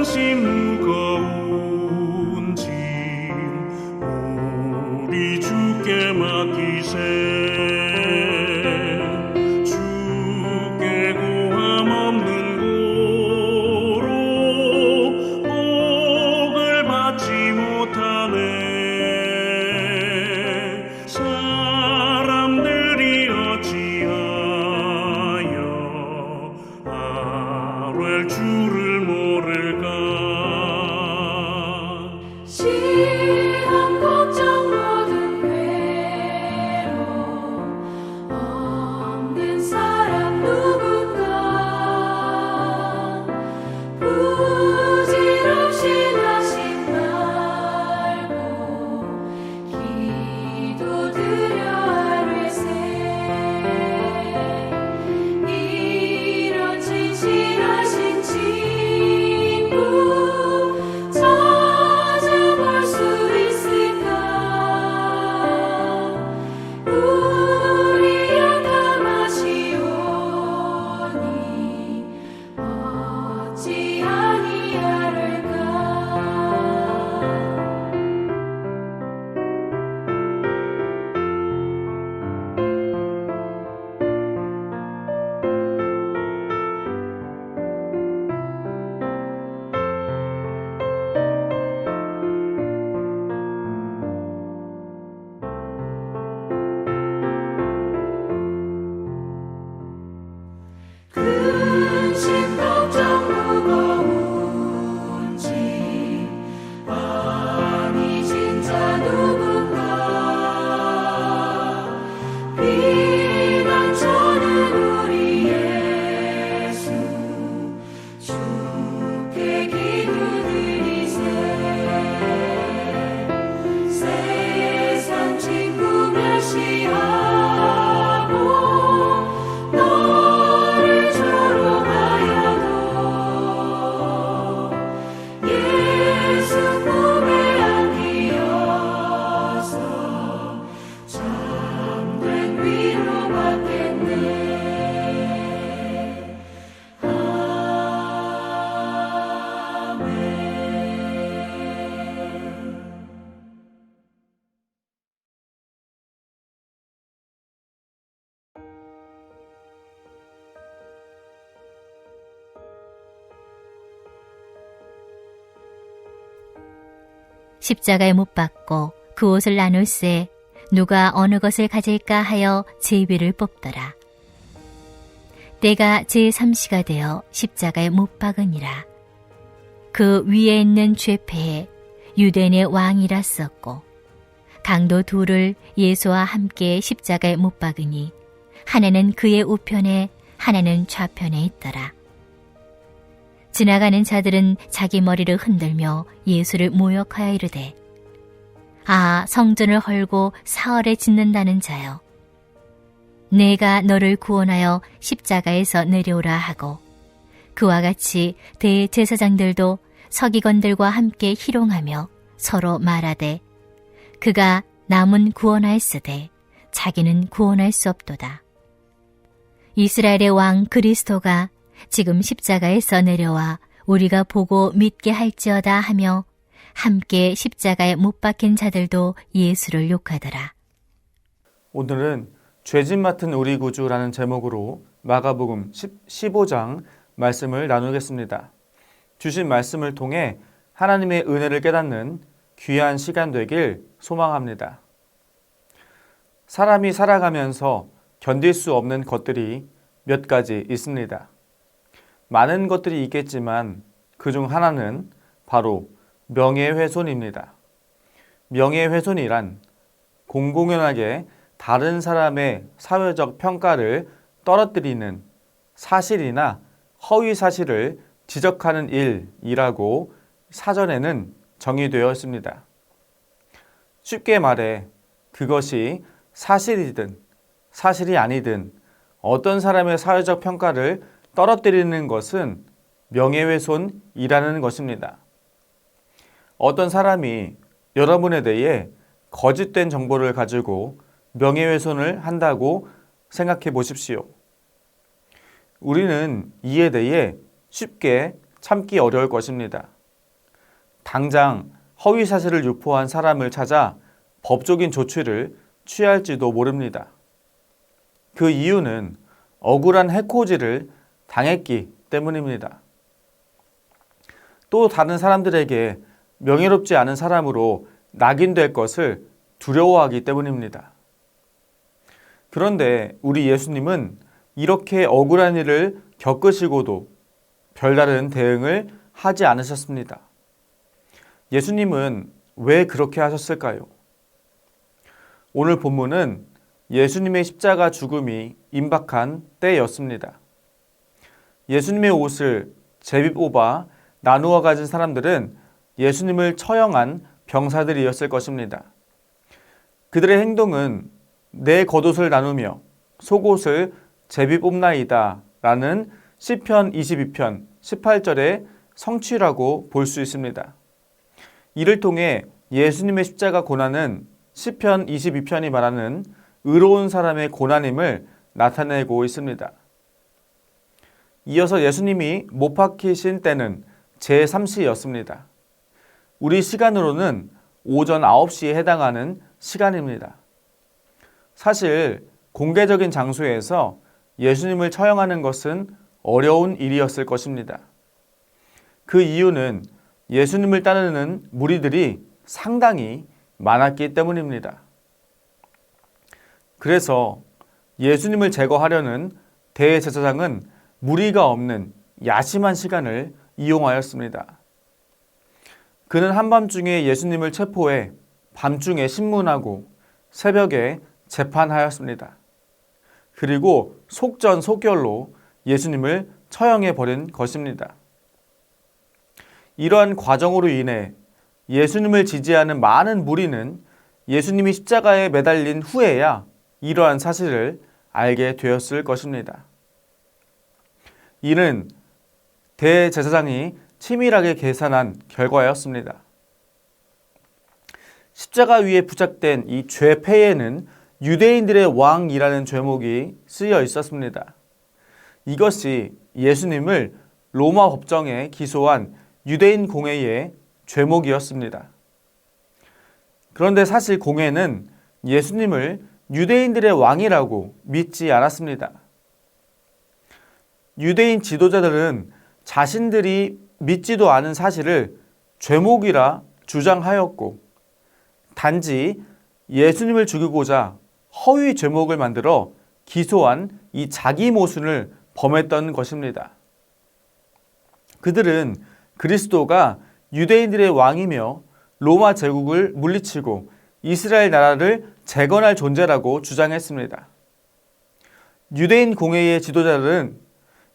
당신 무거운 짐 우리 주께 맡기세. 주께 고함 없는 고로 복을 받지 못하네. 사람들이 어찌하여 아뢰 주를 모를까. 시험 걱정 모든 괴로움 없는 사람 누군가. 부질없이 나심 말고 기도드려 아뢰세. 이런 진실하신 친구 찾아볼 수 있을까. 우리 약함하시오니 어찌 아니하를까. 근심 걱정 무거운 짐 많이 진 자 누군가. 비단 저는 우리 예수 주께 기도드리세. 세상 친구 멸시하고 너를 조롱하여도 예수 품에 안기어서 참된 위로받겠네. 아멘. 십자가에 못 박고 그 옷을 나눌세 누가 어느 것을 가질까 하여 제비를 뽑더라. 때가 제3시가 되어 십자가에 못 박으니라. 그 위에 있는 죄패에 유대인의 왕이라 썼고 강도 둘을 예수와 함께 십자가에 못 박으니 하나는 그의 우편에 하나는 좌편에 있더라. 지나가는 자들은 자기 머리를 흔들며 예수를 모욕하여 이르되 아 성전을 헐고 사흘에 짓는다는 자여 내가 너를 구원하여 십자가에서 내려오라 하고 그와 같이 대제사장들도 서기관들과 함께 희롱하며 서로 말하되 그가 남은 구원하였으되 자기는 구원할 수 없도다. 이스라엘의 왕 그리스도가 지금 십자가에서 내려와 우리가 보고 믿게 할지어다 하며 함께 십자가에 못 박힌 자들도 예수를 욕하더라. 오늘은 죄짐 맡은 우리 구주라는 제목으로 마가복음 15장 말씀을 나누겠습니다. 주신 말씀을 통해 하나님의 은혜를 깨닫는 귀한 시간 되길 소망합니다. 사람이 살아가면서 견딜 수 없는 것들이 몇 가지 있습니다. 많은 것들이 있겠지만 그중 하나는 바로 명예훼손입니다. 명예훼손이란 공공연하게 다른 사람의 사회적 평가를 떨어뜨리는 사실이나 허위 사실을 지적하는 일이라고 사전에는 정의되어 있습니다. 쉽게 말해 그것이 사실이든 사실이 아니든 어떤 사람의 사회적 평가를 떨어뜨리는 것은 명예훼손이라는 것입니다. 어떤 사람이 여러분에 대해 거짓된 정보를 가지고 명예훼손을 한다고 생각해 보십시오. 우리는 이에 대해 쉽게 참기 어려울 것입니다. 당장 허위 사실을 유포한 사람을 찾아 법적인 조치를 취할지도 모릅니다. 그 이유는 억울한 해코지를 당했기 때문입니다. 또 다른 사람들에게 명예롭지 않은 사람으로 낙인될 것을 두려워하기 때문입니다. 그런데 우리 예수님은 이렇게 억울한 일을 겪으시고도 별다른 대응을 하지 않으셨습니다. 예수님은 왜 그렇게 하셨을까요? 오늘 본문은 예수님의 십자가 죽음이 임박한 때였습니다. 예수님의 옷을 제비 뽑아 나누어 가진 사람들은 예수님을 처형한 병사들이었을 것입니다. 그들의 행동은 내 겉옷을 나누며 속옷을 제비 뽑나이다 라는 시편 22편 18절의 성취라고 볼 수 있습니다. 이를 통해 예수님의 십자가 고난은 시편 22편이 말하는 의로운 사람의 고난임을 나타내고 있습니다. 이어서 예수님이 못 박히신 때는 제3시였습니다. 우리 시간으로는 오전 9시에 해당하는 시간입니다. 사실 공개적인 장소에서 예수님을 처형하는 것은 어려운 일이었을 것입니다. 그 이유는 예수님을 따르는 무리들이 상당히 많았기 때문입니다. 그래서 예수님을 제거하려는 대제사장은 무리가 없는 야심한 시간을 이용하였습니다. 그는 한밤중에 예수님을 체포해 밤중에 신문하고 새벽에 재판하였습니다. 그리고 속전속결로 예수님을 처형해 버린 것입니다. 이러한 과정으로 인해 예수님을 지지하는 많은 무리는 예수님이 십자가에 매달린 후에야 이러한 사실을 알게 되었을 것입니다. 이는 대제사장이 치밀하게 계산한 결과였습니다. 십자가 위에 부착된 이 죄패에는 유대인들의 왕이라는 죄목이 쓰여 있었습니다. 이것이 예수님을 로마 법정에 기소한 유대인 공회의 죄목이었습니다. 그런데 사실 공회는 예수님을 유대인들의 왕이라고 믿지 않았습니다. 유대인 지도자들은 자신들이 믿지도 않은 사실을 죄목이라 주장하였고 단지 예수님을 죽이고자 허위 죄목을 만들어 기소한 이 자기 모순을 범했던 것입니다. 그들은 그리스도가 유대인들의 왕이며 로마 제국을 물리치고 이스라엘 나라를 재건할 존재라고 주장했습니다. 유대인 공회의 지도자들은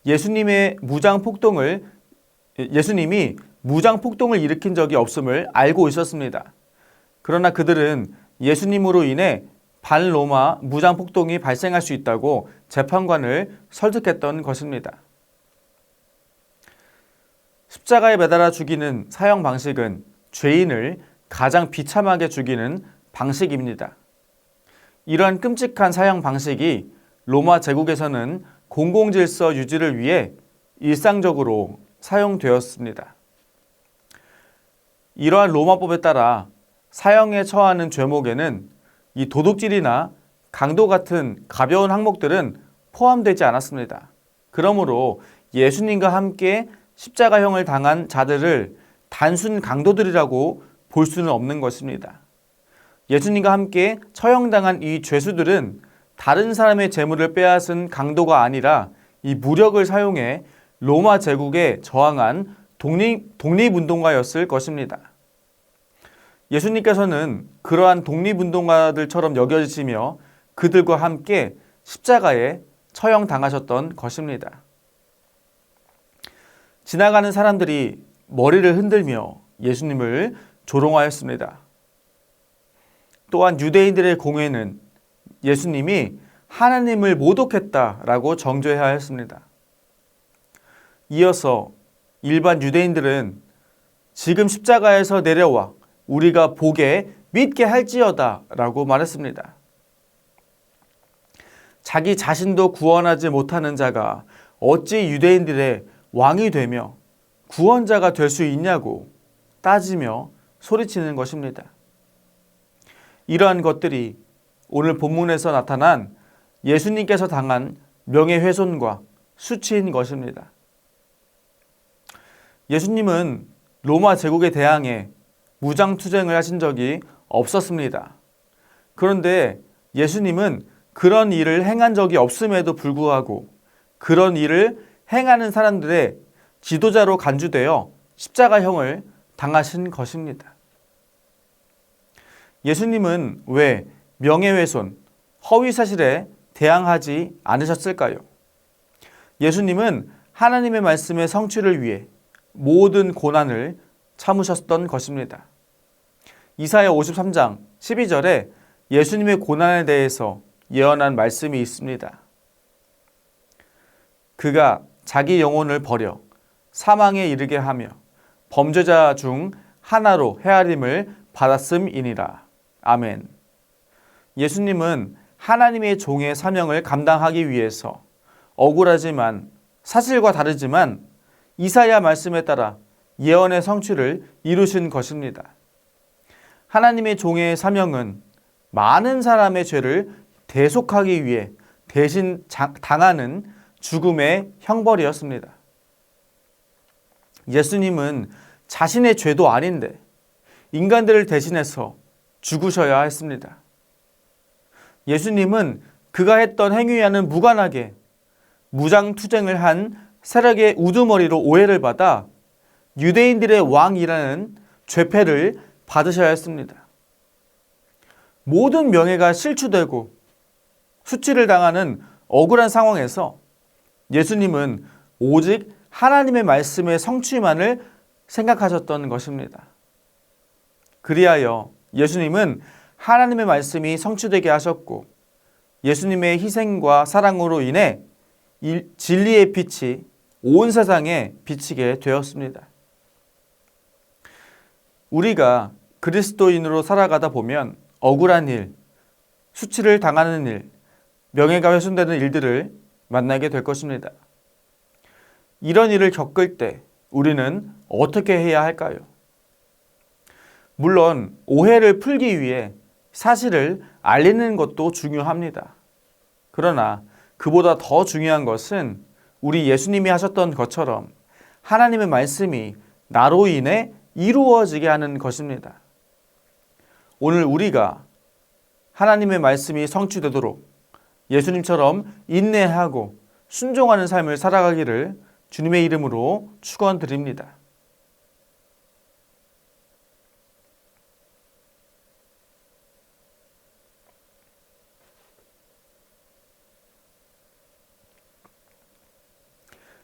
예수님이 무장 폭동을 일으킨 적이 없음을 알고 있었습니다. 그러나 그들은 예수님으로 인해 반로마 무장 폭동이 발생할 수 있다고 재판관을 설득했던 것입니다. 십자가에 매달아 죽이는 사형 방식은 죄인을 가장 비참하게 죽이는 방식입니다. 이러한 끔찍한 사형 방식이 로마 제국에서는 공공질서 유지를 위해 일상적으로 사용되었습니다. 이러한 로마법에 따라 사형에 처하는 죄목에는 이 도둑질이나 강도 같은 가벼운 항목들은 포함되지 않았습니다. 그러므로 예수님과 함께 십자가형을 당한 자들을 단순 강도들이라고 볼 수는 없는 것입니다. 예수님과 함께 처형당한 이 죄수들은 다른 사람의 재물을 빼앗은 강도가 아니라 이 무력을 사용해 로마 제국에 저항한 독립운동가였을 것입니다. 예수님께서는 그러한 독립운동가들처럼 여겨지시며 그들과 함께 십자가에 처형당하셨던 것입니다. 지나가는 사람들이 머리를 흔들며 예수님을 조롱하였습니다. 또한 유대인들의 공회는 예수님이 하나님을 모독했다라고 정죄하였습니다. 이어서 일반 유대인들은 지금 십자가에서 내려와 우리가 보게 믿게 할지어다 라고 말했습니다. 자기 자신도 구원하지 못하는 자가 어찌 유대인들의 왕이 되며 구원자가 될 수 있냐고 따지며 소리치는 것입니다. 이러한 것들이 오늘 본문에서 나타난 예수님께서 당한 명예훼손과 수치인 것입니다. 예수님은 로마 제국에 대항해 무장투쟁을 하신 적이 없었습니다. 그런데 예수님은 그런 일을 행한 적이 없음에도 불구하고 그런 일을 행하는 사람들의 지도자로 간주되어 십자가형을 당하신 것입니다. 예수님은 왜 명예훼손, 허위사실에 대항하지 않으셨을까요? 예수님은 하나님의 말씀의 성취를 위해 모든 고난을 참으셨던 것입니다. 이사야 53장 12절에 예수님의 고난에 대해서 예언한 말씀이 있습니다. 그가 자기 영혼을 버려 사망에 이르게 하며 범죄자 중 하나로 헤아림을 받았음이니라. 아멘. 예수님은 하나님의 종의 사명을 감당하기 위해서 억울하지만 사실과 다르지만 이사야 말씀에 따라 예언의 성취를 이루신 것입니다. 하나님의 종의 사명은 많은 사람의 죄를 대속하기 위해 대신 당하는 죽음의 형벌이었습니다. 예수님은 자신의 죄도 아닌데 인간들을 대신해서 죽으셔야 했습니다. 예수님은 그가 했던 행위와는 무관하게 무장투쟁을 한 세력의 우두머리로 오해를 받아 유대인들의 왕이라는 죄패를 받으셔야 했습니다. 모든 명예가 실추되고 수치를 당하는 억울한 상황에서 예수님은 오직 하나님의 말씀의 성취만을 생각하셨던 것입니다. 그리하여 예수님은 하나님의 말씀이 성취되게 하셨고 예수님의 희생과 사랑으로 인해 진리의 빛이 온 세상에 비치게 되었습니다. 우리가 그리스도인으로 살아가다 보면 억울한 일, 수치를 당하는 일, 명예가 훼손되는 일들을 만나게 될 것입니다. 이런 일을 겪을 때 우리는 어떻게 해야 할까요? 물론 오해를 풀기 위해 사실을 알리는 것도 중요합니다. 그러나 그보다 더 중요한 것은 우리 예수님이 하셨던 것처럼 하나님의 말씀이 나로 인해 이루어지게 하는 것입니다. 오늘 우리가 하나님의 말씀이 성취되도록 예수님처럼 인내하고 순종하는 삶을 살아가기를 주님의 이름으로 축원드립니다.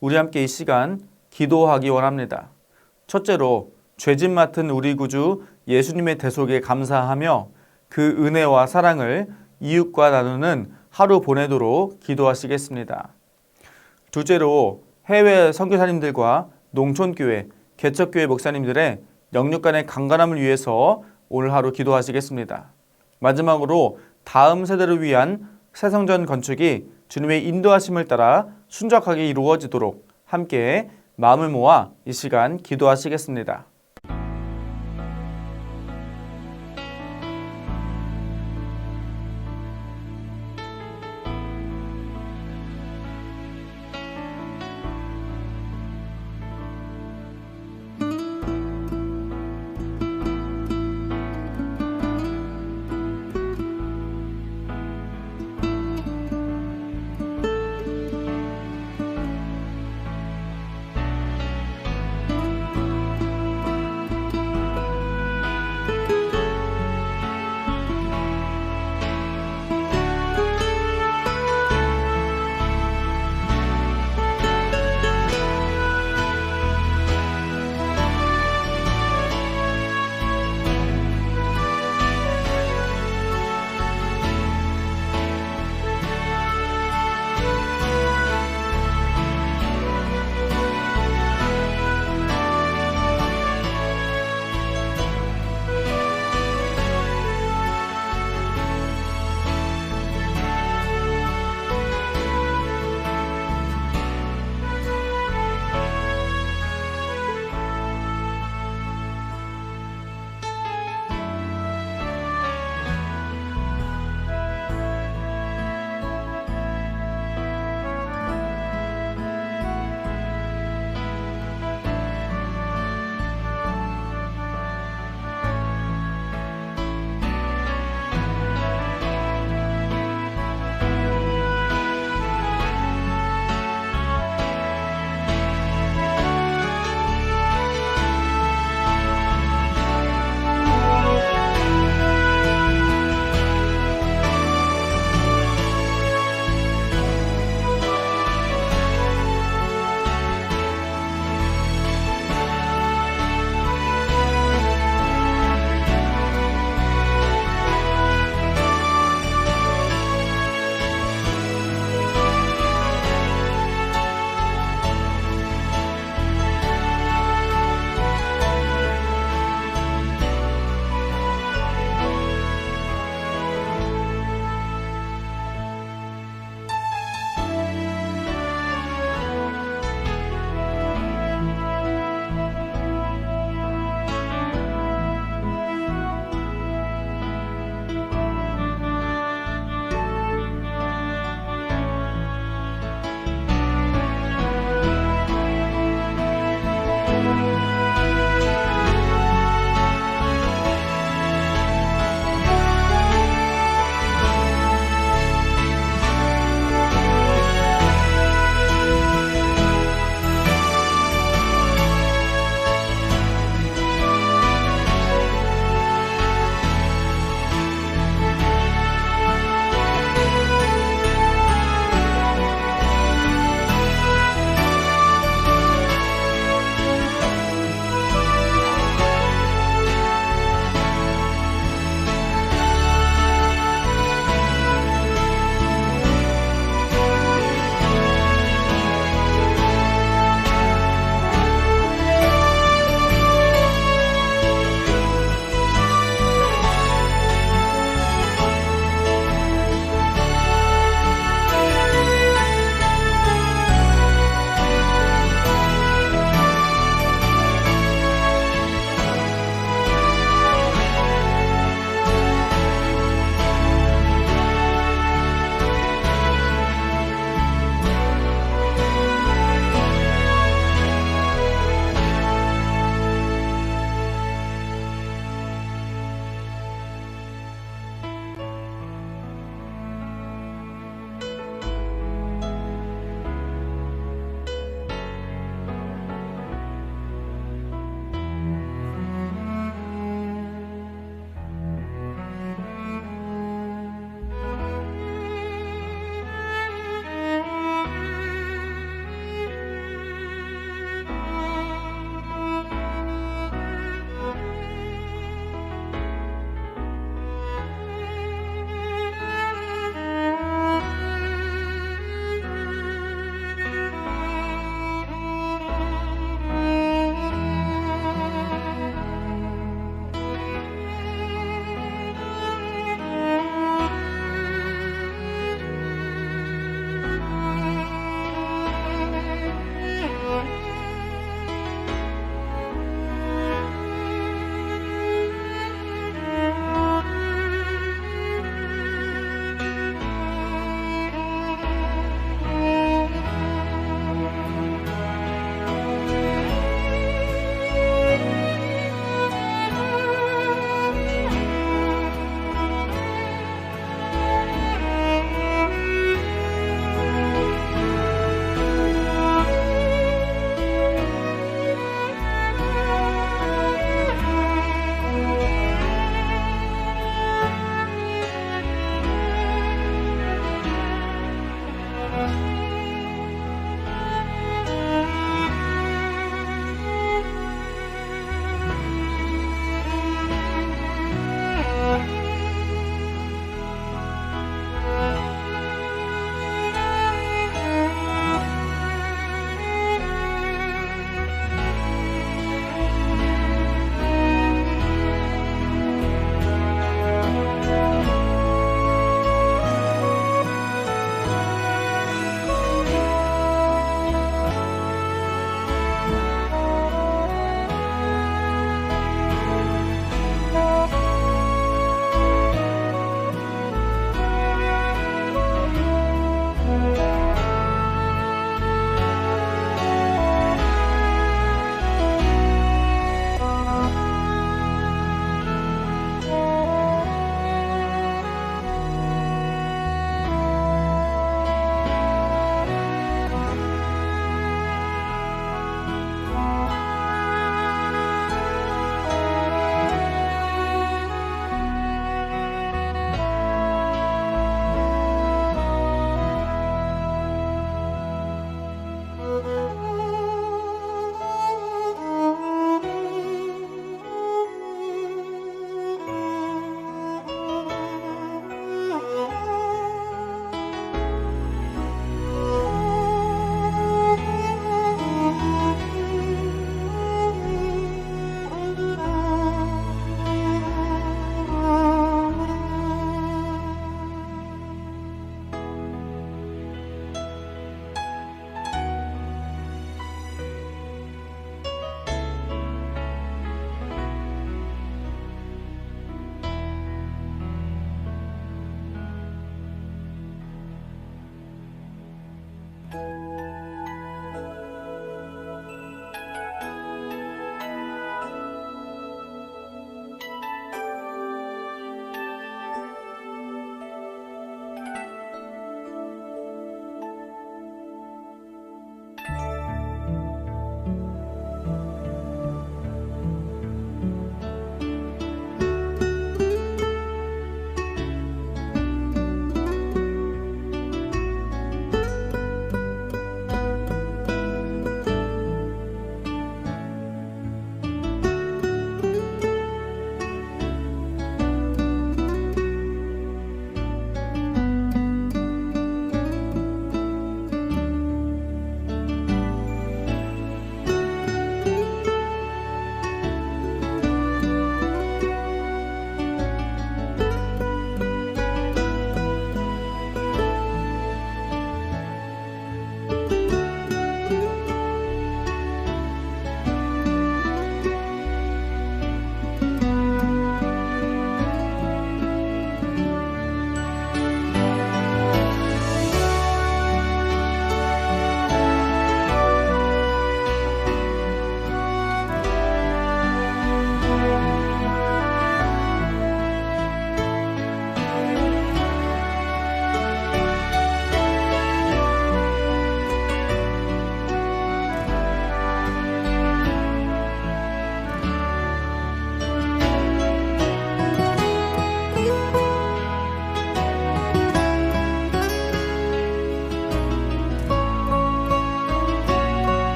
우리 함께 이 시간 기도하기 원합니다. 첫째로 죄짐 맡은 우리 구주 예수님의 대속에 감사하며 그 은혜와 사랑을 이웃과 나누는 하루 보내도록 기도하시겠습니다. 둘째로 해외 선교사님들과 농촌교회, 개척교회 목사님들의 영육 간의 강건함을 위해서 오늘 하루 기도하시겠습니다. 마지막으로 다음 세대를 위한 새 성전 건축이 주님의 인도하심을 따라 순적하게 이루어지도록 함께 마음을 모아 이 시간 기도하시겠습니다.